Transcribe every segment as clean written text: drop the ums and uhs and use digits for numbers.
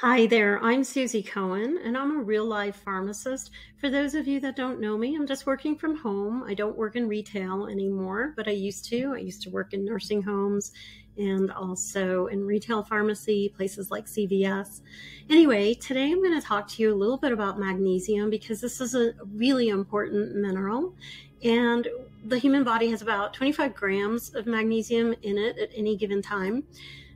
Hi there, I'm Susie Cohen, and I'm a real life pharmacist. For those of you that don't know me, I'm just working from home. I don't work in retail anymore, but I used to. I used to work in nursing homes and also in retail pharmacy, places like CVS. Anyway, today I'm going to talk to you a little bit about magnesium because this is a really important mineral. And the human body has about 25 grams of magnesium in it at any given time.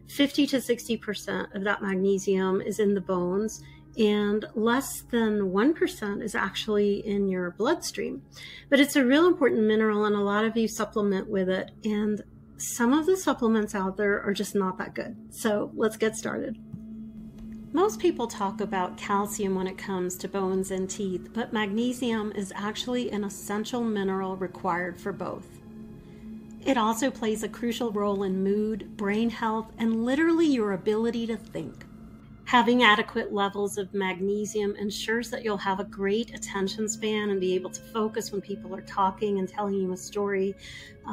50 to 60% of that magnesium is in the bones, and less than 1% is actually in your bloodstream. But it's a real important mineral, and a lot of you supplement with it, and some of the supplements out there are just not that good. So let's get started. Most people talk about calcium when it comes to bones and teeth, but magnesium is actually an essential mineral required for both. It also plays a crucial role in mood, brain health, and literally your ability to think. Having adequate levels of magnesium ensures that you'll have a great attention span and be able to focus when people are talking and telling you a story.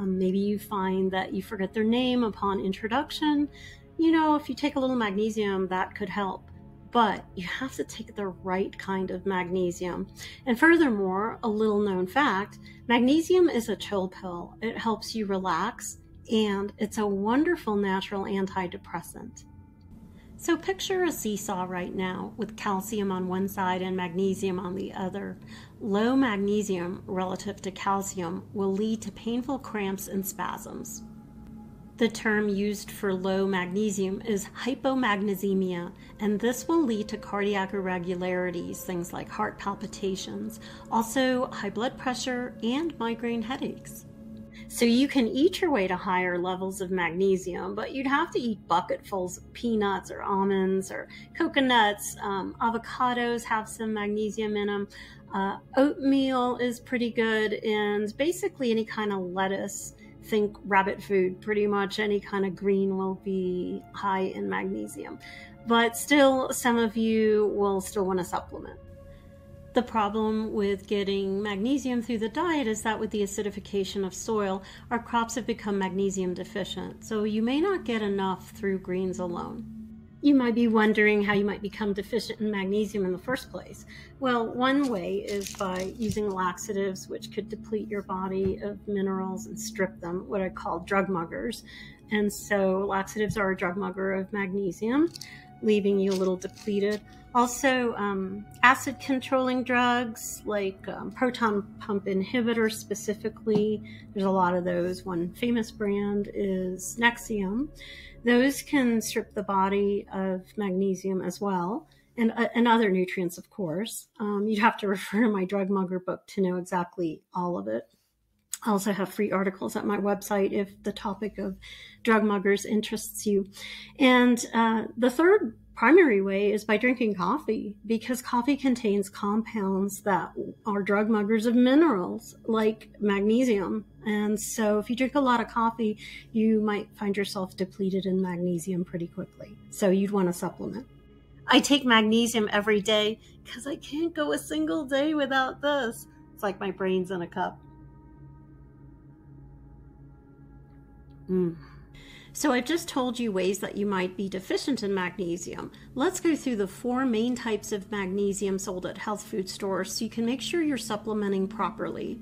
Maybe you find that you forget their name upon introduction. You know, if you take a little magnesium, that could help. But you have to take the right kind of magnesium. And furthermore, a little known fact, magnesium is a chill pill. It helps you relax, and it's a wonderful natural antidepressant. So picture a seesaw right now with calcium on one side and magnesium on the other. Low magnesium relative to calcium will lead to painful cramps and spasms. The term used for low magnesium is hypomagnesemia, and this will lead to cardiac irregularities, things like heart palpitations, also high blood pressure and migraine headaches. So you can eat your way to higher levels of magnesium, but you'd have to eat bucketfuls of peanuts or almonds or coconuts. Avocados have some magnesium in them. Oatmeal is pretty good, and basically any kind of lettuce. Think rabbit food, pretty much any kind of green will be high in magnesium. But still, some of you will still want to supplement. The problem with getting magnesium through the diet is that with the acidification of soil, our crops have become magnesium deficient. So you may not get enough through greens alone. You might be wondering how you might become deficient in magnesium in the first place. Well, one way is by using laxatives, which could deplete your body of minerals and strip them, what I call drug muggers. And so laxatives are a drug mugger of magnesium, leaving you a little depleted. Also, acid controlling drugs like proton pump inhibitors specifically. There's a lot of those. One famous brand is Nexium. Those can strip the body of magnesium as well, and other nutrients, of course. You'd have to refer to my drug mugger book to know exactly all of it. I also have free articles at my website if the topic of drug muggers interests you. And the third primary way is by drinking coffee, because coffee contains compounds that are drug muggers of minerals like magnesium. And so if you drink a lot of coffee, you might find yourself depleted in magnesium pretty quickly. So you'd want to supplement. I take magnesium every day because I can't go a single day without this. It's like my brain's in a cup. So I've just told you ways that you might be deficient in magnesium. Let's go through the 4 main types of magnesium sold at health food stores so you can make sure you're supplementing properly.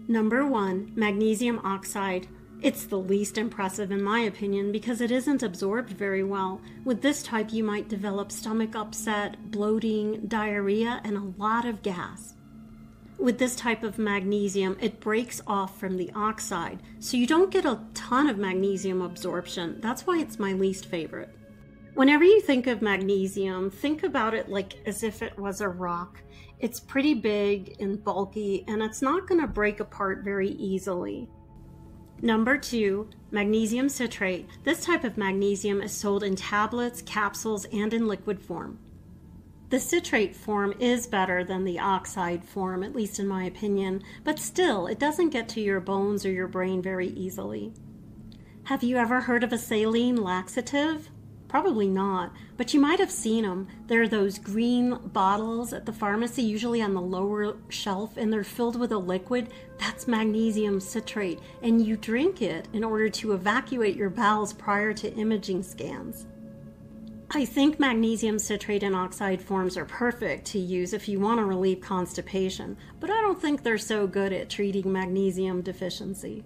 Number 1, magnesium oxide. It's the least impressive in my opinion because it isn't absorbed very well. With this type you might develop stomach upset, bloating, diarrhea, and a lot of gas. With this type of magnesium, it breaks off from the oxide, so you don't get a ton of magnesium absorption. That's why it's my least favorite. Whenever you think of magnesium, think about it like as if it was a rock. It's pretty big and bulky, and it's not going to break apart very easily. Number 2, magnesium citrate. This type of magnesium is sold in tablets, capsules, and in liquid form. The citrate form is better than the oxide form, at least in my opinion, but still, it doesn't get to your bones or your brain very easily. Have you ever heard of a saline laxative? Probably not, but you might have seen them. They're those green bottles at the pharmacy, usually on the lower shelf, and they're filled with a liquid. That's magnesium citrate, and you drink it in order to evacuate your bowels prior to imaging scans. I think magnesium citrate and oxide forms are perfect to use if you want to relieve constipation, but I don't think they're so good at treating magnesium deficiency.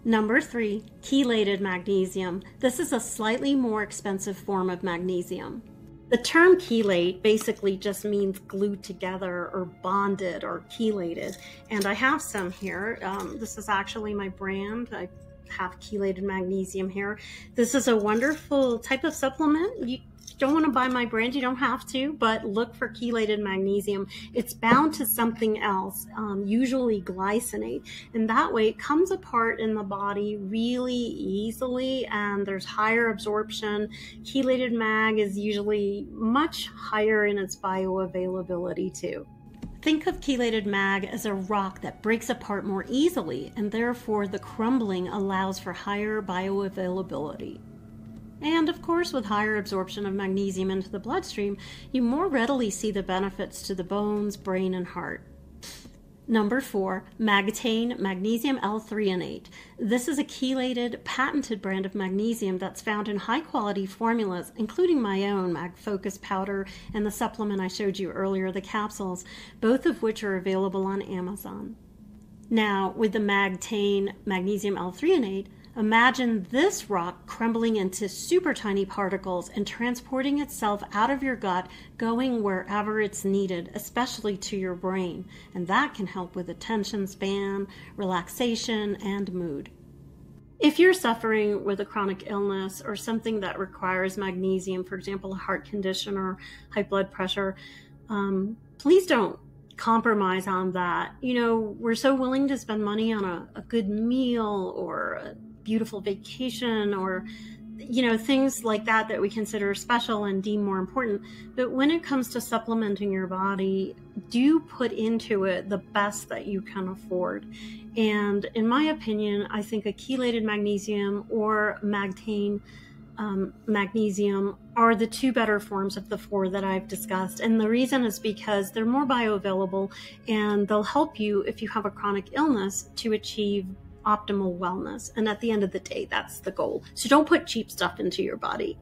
Number 3, chelated magnesium. This is a slightly more expensive form of magnesium. The term chelate basically just means glued together or bonded or chelated, and I have some here. This is actually my brand. I have chelated magnesium here. This is a wonderful type of supplement. You don't want to buy my brand, you don't have to, but look for chelated magnesium. It's bound to something else, usually glycinate, and that way it comes apart in the body really easily and there's higher absorption. Chelated mag is usually much higher in its bioavailability too. Think of chelated mag as a rock that breaks apart more easily, and therefore the crumbling allows for higher bioavailability. And of course, with higher absorption of magnesium into the bloodstream, you more readily see the benefits to the bones, brain, and heart. Number 4, Magtane Magnesium L-threonate. This is a chelated, patented brand of magnesium that's found in high-quality formulas, including my own MagFocus powder and the supplement I showed you earlier, the capsules, both of which are available on Amazon. Now, with the Magtane Magnesium L-threonate, imagine this rock crumbling into super tiny particles and transporting itself out of your gut, going wherever it's needed, especially to your brain. And that can help with attention span, relaxation, and mood. If you're suffering with a chronic illness or something that requires magnesium, for example, a heart condition or high blood pressure, please don't compromise on that. You know, we're so willing to spend money on a good meal or a beautiful vacation or, you know, things like that we consider special and deem more important. But when it comes to supplementing your body, do put into it the best that you can afford. And in my opinion, I think a chelated magnesium or Magtane magnesium are the 2 better forms of the 4 that I've discussed. And the reason is because they're more bioavailable and they'll help you if you have a chronic illness to achieve optimal wellness. And at the end of the day, that's the goal. So don't put cheap stuff into your body.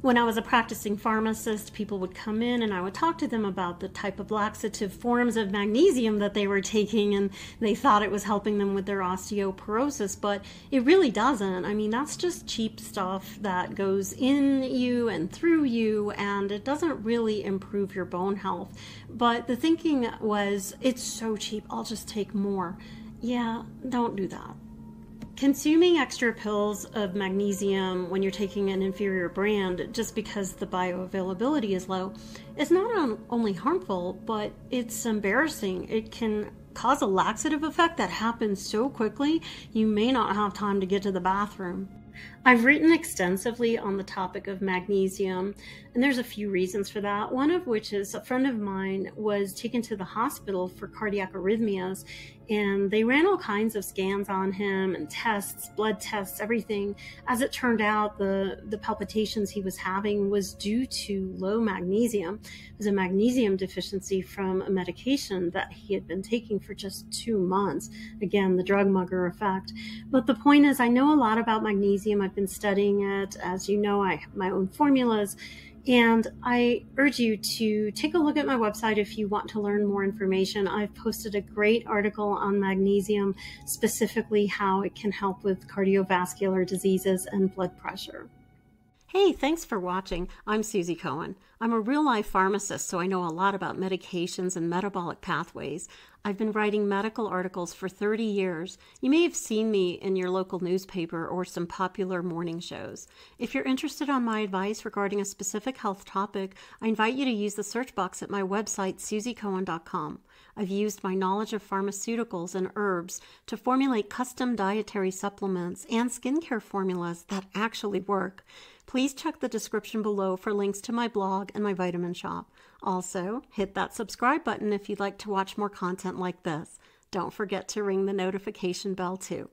When I was a practicing pharmacist, people would come in and I would talk to them about the type of laxative forms of magnesium that they were taking, and they thought it was helping them with their osteoporosis, but it really doesn't. I mean, that's just cheap stuff that goes in you and through you, and it doesn't really improve your bone health. But the thinking was, it's so cheap, I'll just take more. Yeah, don't do that. Consuming extra pills of magnesium when you're taking an inferior brand just because the bioavailability is low is not only harmful, but it's embarrassing. It can cause a laxative effect that happens so quickly you may not have time to get to the bathroom. I've written extensively on the topic of magnesium, and there's a few reasons for that. One of which is a friend of mine was taken to the hospital for cardiac arrhythmias, and they ran all kinds of scans on him and tests, blood tests, everything. As it turned out, the palpitations he was having was due to low magnesium. It was a magnesium deficiency from a medication that he had been taking for just 2 months. Again, the drug mugger effect. But the point is, I know a lot about magnesium. I've been studying it. As you know, I have my own formulas. And I urge you to take a look at my website if you want to learn more information. I've posted a great article on magnesium, specifically how it can help with cardiovascular diseases and blood pressure. Hey, thanks for watching. I'm Susie Cohen. I'm a real-life pharmacist, so I know a lot about medications and metabolic pathways. I've been writing medical articles for 30 years. You may have seen me in your local newspaper or some popular morning shows. If you're interested in my advice regarding a specific health topic, I invite you to use the search box at my website, susiecohen.com. I've used my knowledge of pharmaceuticals and herbs to formulate custom dietary supplements and skincare formulas that actually work. Please check the description below for links to my blog and my vitamin shop. Also, hit that subscribe button if you'd like to watch more content like this. Don't forget to ring the notification bell too.